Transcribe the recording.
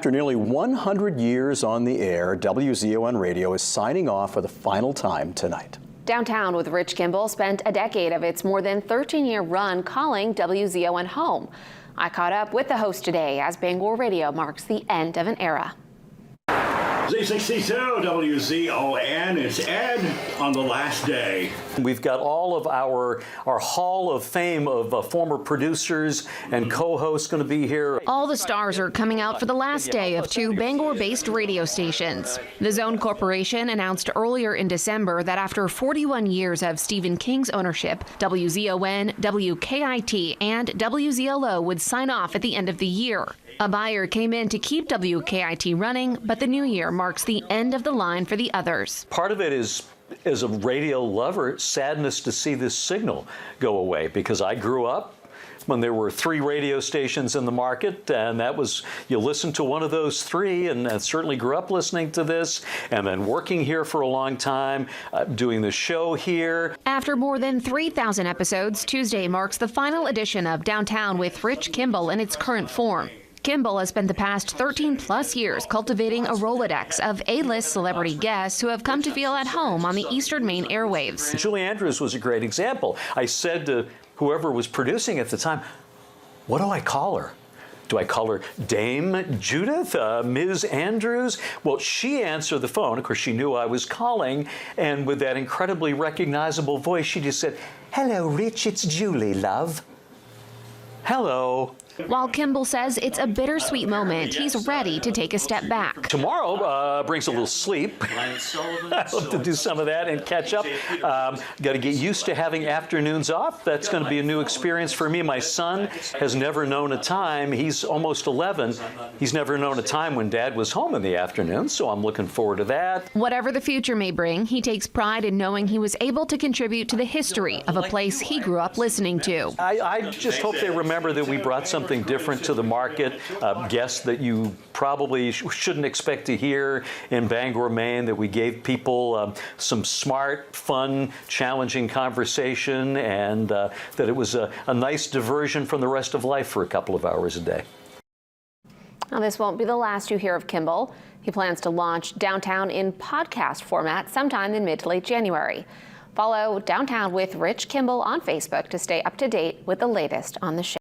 After nearly 100 years on the air, WZON Radio is signing off for the final time tonight. Downtown with Rich Kimball spent a decade of its more than 13-year run calling WZON home. I caught up with the host today as Bangor Radio marks the end of an era. Z62 WZON, it's Ed on the last day. We've got all of our Hall of Fame of former producers and co-hosts going to be here. All the stars are coming out for the last day of two Bangor-based radio stations. The WZON Corporation announced earlier in December that after 41 years of Stephen King's ownership, WZON, WKIT, and WZLO would sign off at the end of the year. A buyer came in to keep WKIT running, but the new year marks the end of the line for the others. Part of it is, as a radio lover, sadness to see this signal go away, because I grew up when there were 3 radio stations in the market, and that was, you listened to one of those 3, and I certainly grew up listening to this, and then working here for a long time, doing the show here. After more than 3,000 episodes, Tuesday marks the final edition of Downtown with Rich Kimball in its current form. Kimball has spent the past 13-plus years cultivating a Rolodex of A-list celebrity guests who have come to feel at home on the Eastern Maine airwaves. Julie Andrews was a great example. I said to whoever was producing at the time, what do I call her? Do I call her Dame Judith, Ms. Andrews? Well, she answered the phone. Of course, she knew I was calling, and with that incredibly recognizable voice, she just said, "Hello, Rich, it's Julie, love." Hello. While Kimball says it's a bittersweet moment, he's ready to take a step back. Tomorrow brings a little sleep. I hope to do some of that and catch up. Got to get used to having afternoons off. That's going to be a new experience for me. My son has never known a time. He's almost 11. He's never known a time when Dad was home in the afternoon, so I'm looking forward to that. Whatever the future may bring, he takes pride in knowing he was able to contribute to the history of a place he grew up listening to. I just hope they remember that we brought something different to the market, guests that you probably shouldn't expect to hear in Bangor, Maine, that we gave people some smart, fun, challenging conversation, and that it was a nice diversion from the rest of life for a couple of hours a day. Now, this won't be the last you hear of Kimball. He plans to launch Downtown in podcast format sometime in mid to late January. Follow Downtown with Rich Kimball on Facebook to stay up to date with the latest on the show.